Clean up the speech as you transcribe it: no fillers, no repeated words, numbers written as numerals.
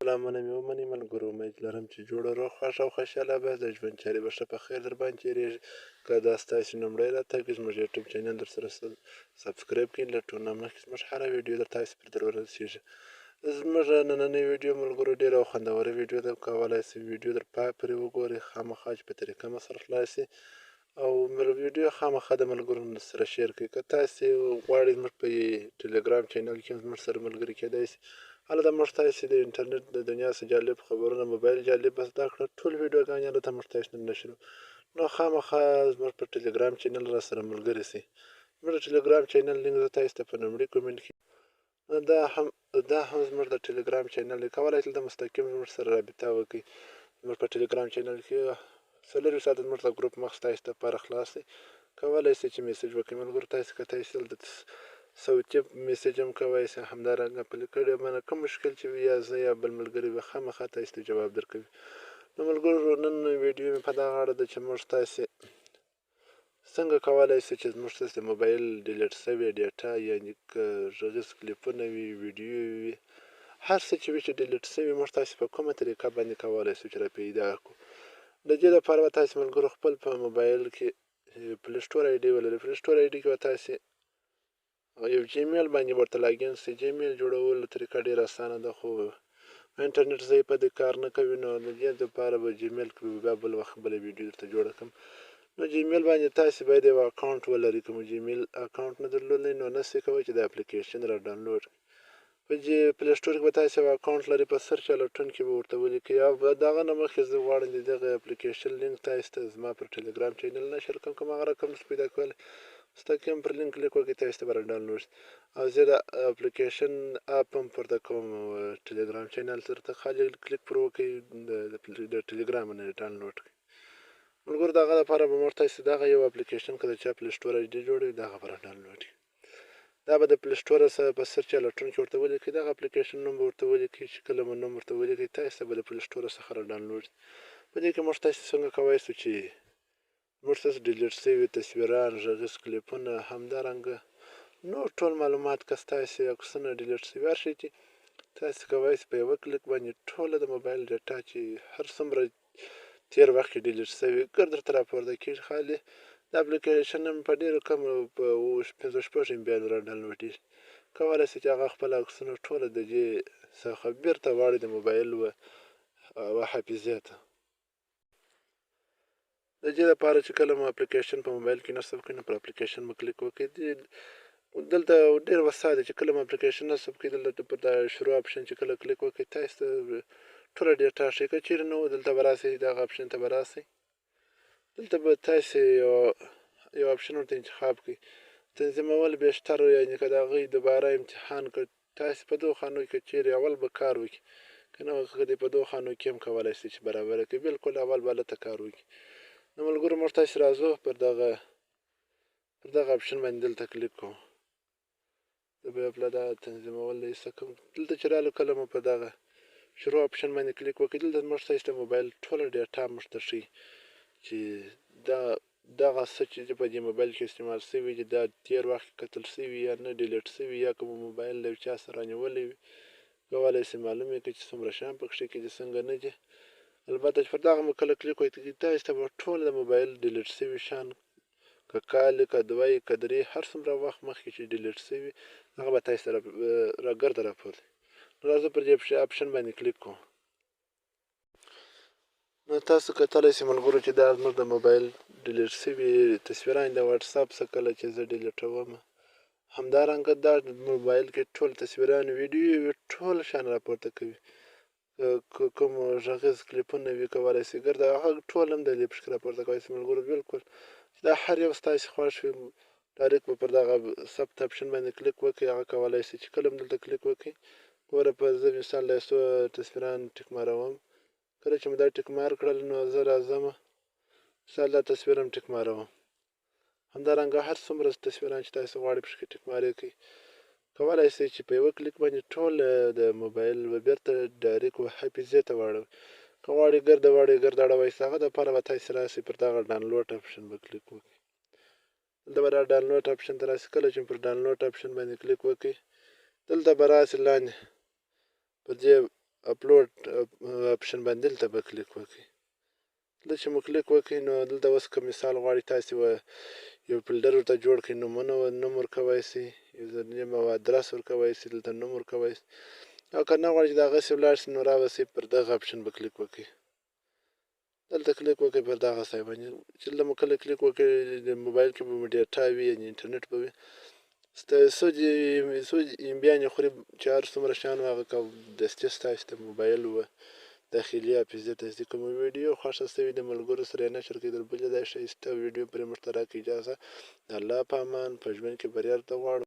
سلامونه مې ومنئ ملګرو، امید لرم چې جوړ روغ خوښ او خوشحاله به د ژوند چارې به ښه په خیر در باندې تېرېږي. که دا ستاسې لومړی راتګ وي زموږ یوټیوب چینل در سره سبسکرایب کړئ. له ټول نه مخکې زموږ هره ویډیو در تاسې پرې در ورسېږي. زموږ نننۍ ویډیو ملګرو ډېره خوندوره ویډیو ده. کولی شئ ویډیو در پرې وګورئ خامخا چې په طریقه مو سره خلاصي او ویډیو خامخا د ملګرو سره شیر کړئ. که تاسې غواړئ زموږ په ټلګرام چینل کې زموږ سره ملګري کېدای شئ. هلته موږ تاسې د انټرنیټ د دنیا څخه جالب خبرونه موبایل جالب زده کړه ټول ویډیوګانې هلته موږ تاسې ته نشرو. نو خامخا زموږ په ټلګرام چینل را سره ملګري شئ. زموږ د ټلګرام چینل لینک زه تاسې ته په لومړي کومنټ کې دا هم زموږ د ټلګرام چینل دی. کولی شئ دلته مستقیم زموږ سره رابطه وکړئ. زموږ په ټلګرام چینل کې 24 ساعته زموږ د ګروپ مخ ستاسې دپاره خلاص دی. کولی شئ چې میسج وکړئ ملګرو تاسې که تاسې دلته صوتي میسج هم کولی شئ، همدارنګه په لیکلې بڼه کوم مشکل چې وي یا زه یا بل ملګري به خامخا تاسې ته جواب درکوي. نو ملګرو نن ویډیو مې په دغه اړه ده چې موږ تاسې څنګه کولی شئ چې زموږ ستاسې د موبایل ډیلیټ شوې ډیټا یعنې که غږیز کلیپونه وي ویډیو وي هر څه چې وي چې ډیلیټ شوي موږ تاسې په کومه طریقه باندې کولی شو چې را پیدا کړو. د دې لپاره به تاسې ملګرو خپل په موبایل کې پلی سټور آی ډي ولرئ. پلی سټور آی ډي کې به تاسې یو جیمیل باندې ورته لاګین شئ. جیمیل جوړولو طریقه ډېره اسانه ده خو انټرنیټ ضعیف په دې کار نه کوي. نو د دې لپاره به جیمیل کې بیا بل وخت بله ویډیو درته جوړه کړم. نو جیمیل باندې تاسې باید یو اکاونټ ولرئ. که مو جیمیل اکاونټ نه درلودی نو نشئ کولی چې د اپلیکیشن را ډاونلوډ کړئ. په پلی سټور کې به تاسې یو اکاونټ لرئ. په سرچ یا لټون کې به ورته ولیکئ. یا د هغه نه مخکې زه غواړم د دغه اپلیکیشن لینک تاسې ته زما پر ټلګرام چینل نشر کړم. که هغه رقم نشئ پیدا کولی مستقیم پر لینک کلیک وکړئ تاسې ته به را ډاونلوډ شي. او زه د اپلیکیشن اپ هم پورته کوم ټلګرام چینل سره ته خالي کلیک پر وکړئ د ټلګرام نه ډاونلوډ کړئ. ملګرو د هغه لپاره به موږ تاسې دغه یو اپلیکیشن که د چا پلی سټور آی ډي جوړوي دغه به را ډاونلوډ کړي. دا به د پلی سټور سره په سرچ یا لټون کې ورته ولیکئ. دغه اپلیکیشن نوم به ورته ولیکئ چې کله مو نوم ورته ولیکئ تاسې ته به د پلی سټور څخه را ډاونلوډ شي. په دې کې موږ تاسې څنګه کولی شو چې موږ تاسې ډیلیټ شوي تصویران غږیز کلیپونه همدارنګه نور ټول معلومات که ستاسې عکسونه ډیلیټ شوي هر شی چې تاسې کولی شئ په یوه کلیک باندې ټوله د موبایل ډیټا چې هر څومره تېر وخت کې ډیلیټ شوي ګرد درته راپورته کېږي. خالي د اپلیکیشن هم په ډېرو کمو په 5-6 MB را ډاونلوډېږي. کولی شئ چې هغه خپل عکسونه ټوله د دې څخه بېرته واړوئ د موبایل و حافظې ته. د دې لپاره چې کله مو اپلیکیشن په موبایل کې نصب کړئ نو پر اپلیکیشن مو کلیک وکړئ. دلته ډېر وسایل دي چې کله مو اپلیکیشن نصب کړئ دلته پر دا شروع اپشن چې کله کلیک وکړئ تاسې ته ټوله ډیټا ښیي. که چېرې نه و دلته به راسئ دغه اپشن ته به راسئ. دلته به تاسې یو اپشن ورته انتخاب کړئ تنظیمول بیشتر یعنې که د هغوی دوباره امتحان که تاسې په دغو خانو کې چېرې اول به کار وکړي که نه که دې په دغو خانو کې هم کولی شئ چې برابره کړئ. بلکل اول به هلته کار وکړي. نو ملګرو موږ تاسې راځو پر دغه اپشن باندې دلته کلیک کوو. زه به بیا دا تنظیمول د ایسته کوم. دلته چې رالو کله مو په دغه شروع اپشن باندې کلیک وکړئ دلته موږ تاسې ته موبایل ټوله ډیټا موږ ته ښیي چې دغه څه چې په دې موبایل کې استعمال شوي دي دا تېر وخت کې کتل شوي یا نه ډیلیټ شوي یا که مو موبایل له یو چا سره رانیولی وي کولی شئ معلوم یې کړئ چې څومره شیان پکښې کې دي څنګه نه دي. البته چې پر دغه مو کله کلیک وکړئ تاسې ته به ټول د موبایل ډیلیټ شوي شیان که کال که 2 که 3 هر څومره وخت مخکې چې ډیلیټ شوي هغه به تاسې ته راګرده راپورته. نو راځو پر دې اپشن باندې کلیک کوو. نو تاسو کتلی شئ ملګرو چې دا زموږ د موبایل ډیلیټ شوي تصویران د واتساپ څخه کله چې زه ډیلیټوم همدارنګه دا موبایل کې ټول تصویران ویډیو ټول شیان راپورته کوي. که کوم غږیز کلیپونه وي کولی شئ ګرده هغه ټول هم د دې پکښې راپورته کولی شئ ملګرو. بلکل دا هر یو ستاسې خوښ وي ډایرکټ به پر دغه ثبت اپشن باندې کلیک وکړئ. هغه کولی شئ چې کله هم دلته کلیک وکړئ. ګوره په زه مثال دا څو تصویران ټیک ماروم. کله چې مو دا ټیک مار کړل نو زه راځم مثال دا تصویر هم ټیک ماروم. همدارنګه هر څومره تصویران چې تاسې غواړئ پکښې ټیک مارې کړئ کولی شئ چې په یوه کلیک باندې ټول د موبایل به بېرته ډایرکټ حافظې ته واړوئ. که غواړئ ګرده واړوئ ګرده اړوئ هغه دپاره به تاسې راسئ پر دغه ډاونلوډ اپشن به کلیک وکړئ. دلته به دا ډاونلوډ اپشن ته راسئ. کله چې پر ډاونلوډ اپشن باندې کلیک وکړئ دلته به راسئ لاندې په دې اپلوډ اپشن باندې دلته به کلیک وکړئ. دلته چې مو کلیک وکړئ نو دلته اوس که مثال غواړئ تاسې یو فلډر ورته جوړ کړئ، نوم ورکوی سئ، یوزر نیم او ادرس ورکوی سئ، دلته نوم ورکوی سئ، او که نه غواړئ چې دغسې ولاړ سئ نو راوسئ پر دغه اپشن به کلیک وکړئ. دلته کلیک وکړئ پر دغه ځای باندې چې دلته مو کله کلیک وکړئ د موبایل کې به مو ډیټا وي، یعنې انټرنټ به وي. څو امبیانې خوري چې هر څومره شیان وي هغه دستي ستاسې د موبایل وه داخلي حافظې ته ځي. که مو ویډیو خوښه سوي د ملګرو سره یې نشر کړئ، در بلې ځای ښایسته ویډیو پرې موږ ته راکړئ اجازه. د الله په امان، په ژوند کې بریا درته غواړم.